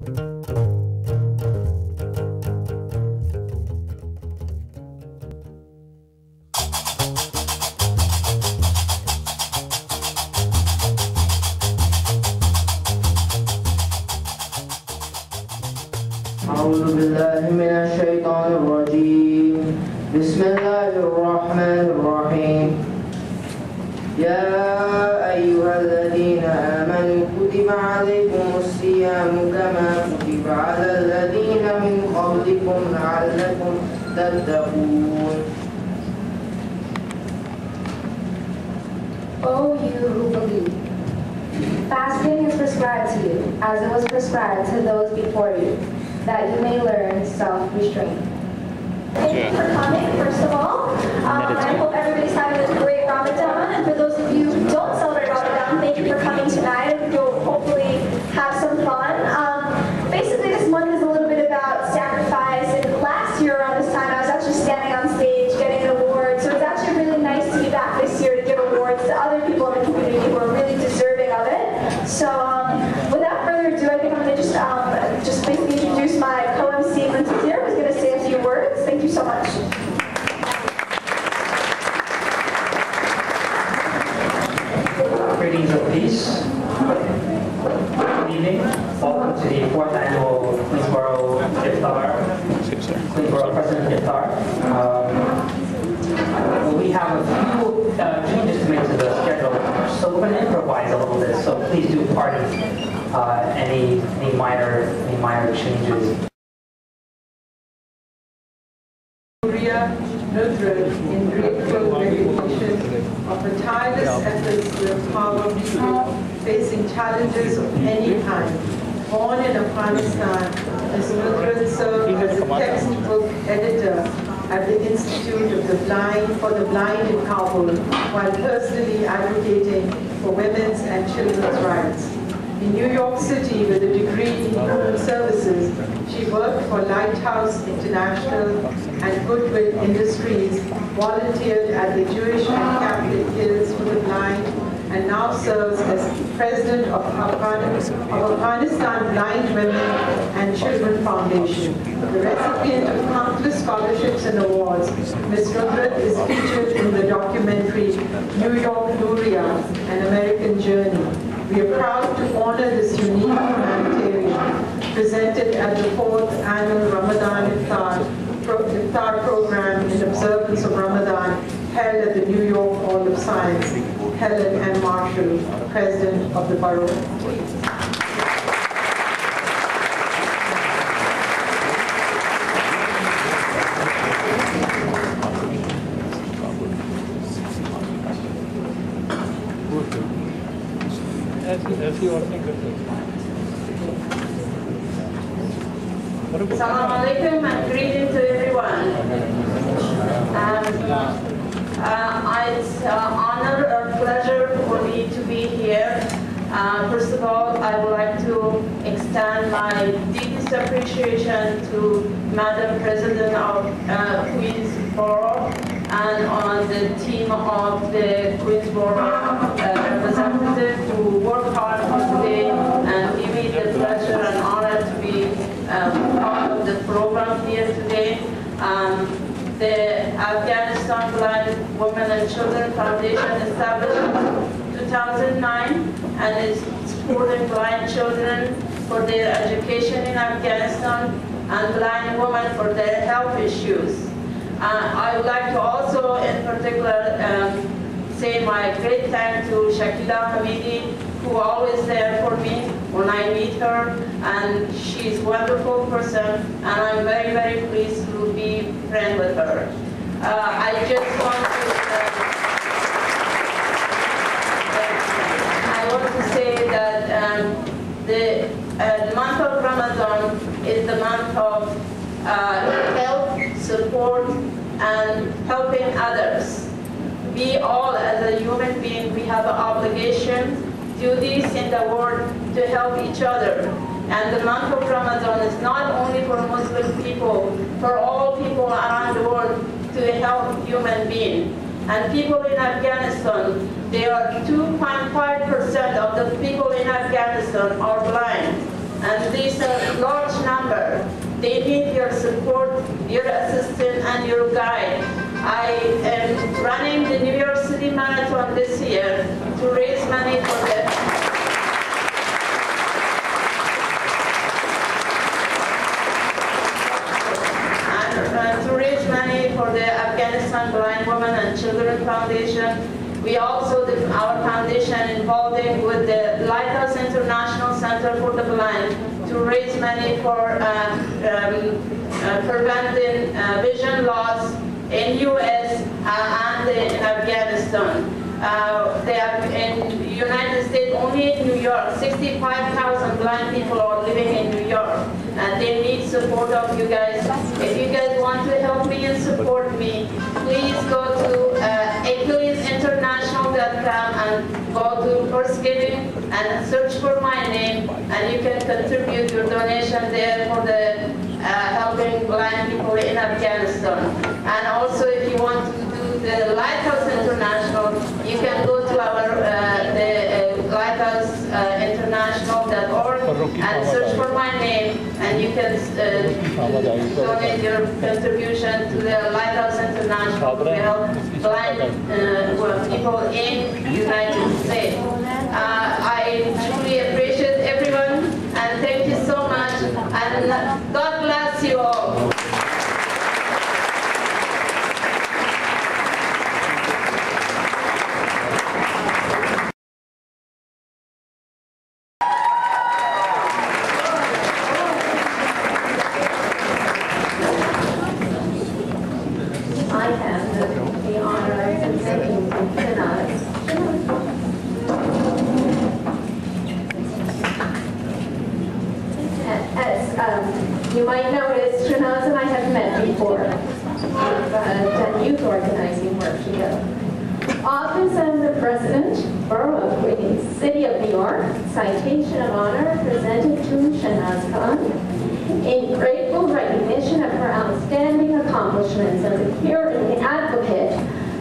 أعوذ بالله من الشيطان الرجيم بسم الله الرحمن الرحيم يا أيها الذين آمنوا كتب عليكم الصيام كما كتب على الذين من قبلكم لعلكم تتقون. O you who believe, fasting is prescribed to you, as it was prescribed to those before you, that you may learn self-restraint. Thank you for coming, first of all. I hope everybody's having a great Ramadan. And for those of you who don't celebrate Ramadan, thank you for coming tonight. You'll hopefully have some fun. Basically, this month is a little bit about sacrifice. And last year around this time, I was actually standing on stage getting an award. So it's actually really nice to be back this year to give awards to other people in the community who are really deserving of it. So without further ado, I think I'm going to just basically introduce my co-MC, Tansil, who's going to say a few words. Thank you so much. Greetings of peace. Good evening. Welcome to the 4th annual Queensborough President Iftar. We have a few changes to make to the schedule, so we're going to improvise a little bit. So please do pardon any minor changes. Nooria, Nodrat, in grateful recognition of the tireless efforts to empower people facing challenges of any kind. Born in Afghanistan, Ms. Nodrat served as a textbook editor at the Institute of the Blind for the Blind in Kabul, while personally advocating for women's and children's rights. In New York City, with a degree in human services, she worked for Lighthouse International and Goodwill Industries, volunteered at the Jewish and Catholic Guilds for the Blind, and now serves as president of Afghanistan Blind Women and Children Foundation. The recipient of countless scholarships and awards, Ms. Nodrat is featured in the documentary New York, Nooria, An American Journey. We are proud to honor this unique humanitarian presented at the 4th annual Ramadan Iftar program in observance of Ramadan held at the New York Hall of Science. Helen and Marshall, President of the Borough. Assalamu alaikum and greetings to everyone. It's an honor or pleasure for me to be here. First of all, I would like to extend my deepest appreciation to Madam President of Queensborough and on the team of the Queensborough representative who worked hard for today and give me the pleasure and honor to be part of the program here today. The Afghanistan Blind Women and Children Foundation established in 2009 and is supporting blind children for their education in Afghanistan and blind women for their health issues. I would like to also, in particular, say my great thanks to Shakila Hamidi, who always there for me when I meet her, and she's a wonderful person, and I'm very, very pleased to be friends with her. I just want to say that the month of Ramadan is the month of help, support, and helping others. We all, as a human being, we have an obligation, duties in the world to help each other. And the month of Ramadan is not only for Muslim people, for all people around the world to help human beings. And people in Afghanistan, they are 2.5% of the people in Afghanistan are blind. and these are a large number. They need your support, your assistance, and your guide. I am running the New York City Marathon this year to raise money for the for the Afghanistan Blind Women and Children Foundation. We also, our foundation involving with the Lighthouse International Center for the Blind to raise money for preventing vision loss in U.S. And in Afghanistan. They have in the United States, only in New York, 65,000 blind people are living in New York. And they need support of you guys. If you guys want to help me and support me, please go to QueensIftarServiceAwards3 and go to First Giving and search for my name, and you can contribute your donation there for the helping blind people in Afghanistan. And also, if you want to do the Lighthouse International, you can go to our lighthouseInternational.org and search for my name, and you can donate your contribution to the Lighthouse International to help blind people in the United States. I truly appreciate everyone, and thank you so much, and God bless you all. You might notice Shehnaz and I have met before. We've done youth organizing work together. Office of the President, Borough of Queens, City of New York, citation of honor presented to Shehnaz Khan in grateful recognition of her outstanding accomplishments as a caring advocate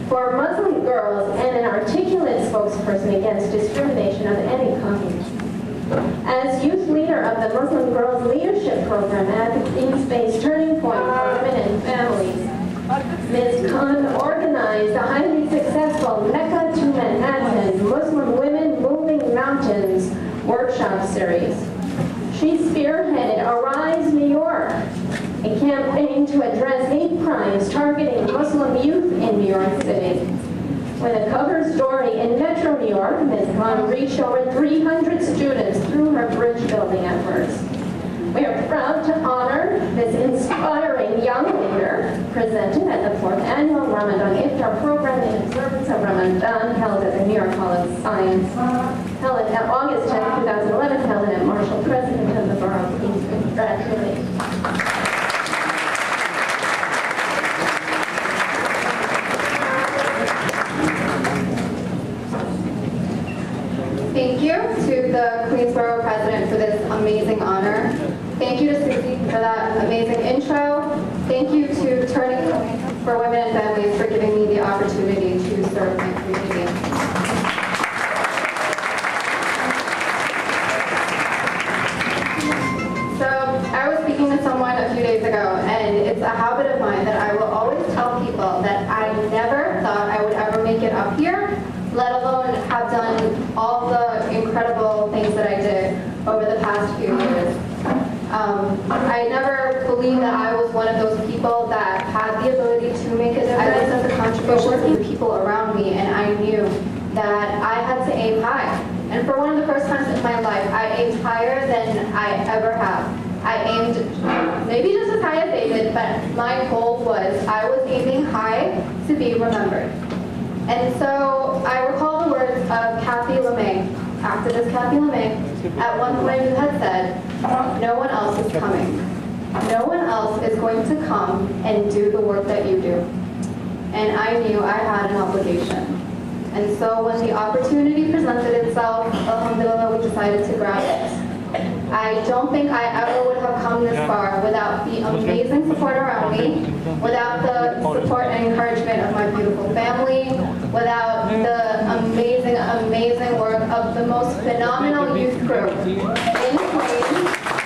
for Muslim girls and an articulate spokesperson against discrimination of any kind. As youth leader of the Muslim Girls Leadership Program at the Queens-based Turning Point for Women and Families, Ms. Khan organized a highly successful Mecca to Manhattan Muslim Women Moving Mountains workshop series. She spearheaded Arise New York, a campaign to address hate crimes targeting Muslim youth in New York City. With a cover story in Metro New York, Ms. Khan reached over 300 students through her bridge building efforts. We are proud to honor this inspiring young leader presented at the 4th Annual Ramadan Iftar Program in observance of Ramadan held at the New York Hall of Science, held on August 10, 2011, held at Marshall, President of the Borough of Queens. Congratulations. Thank you to the Queensborough President for this amazing honor. Thank you to Susie for that amazing intro. Thank you to Turning Point for Women and Families for giving me the opportunity to serve my community. So I was speaking to someone a few days ago, and it's a habit of mine that I will always tell people that I never thought I would ever make it up here, let alone have done all the incredible things that I did over the past few years. I never believed that I was one of those people that had the ability to make a difference. I was such a contribution to the people around me, and I knew that I had to aim high. And for one of the first times in my life, I aimed higher than I ever have. I aimed maybe just as high as they did, but my goal was I was aiming high to be remembered. And so I recall the words of Kathy LeMay, activist Kathy LeMay. At one point you had said, no one else is coming. No one else is going to come and do the work that you do. And I knew I had an obligation. And so when the opportunity presented itself, alhamdulillah, we decided to grab it. I don't think I ever would have come this far without the amazing support around me, without the support and encouragement of my beautiful family, without the amazing, amazing work of the most phenomenal youth crew in Queens.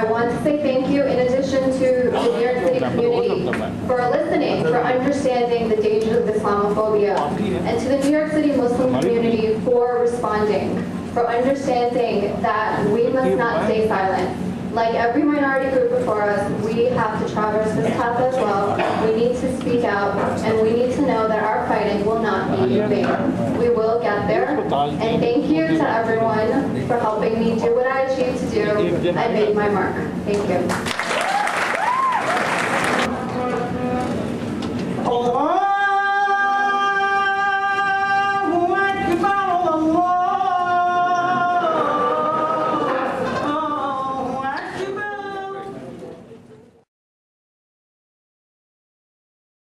I want to say thank you in addition to the New York City community for listening, for understanding the dangers of Islamophobia, and to the New York City Muslim community for responding, for understanding that we must not stay silent. Like every minority group before us, we have to traverse this path as well. We need to speak out, and we need to know that our fighting will not be in vain. We will get there. And thank you to everyone for helping me do what I achieved to do. I made my mark. Thank you.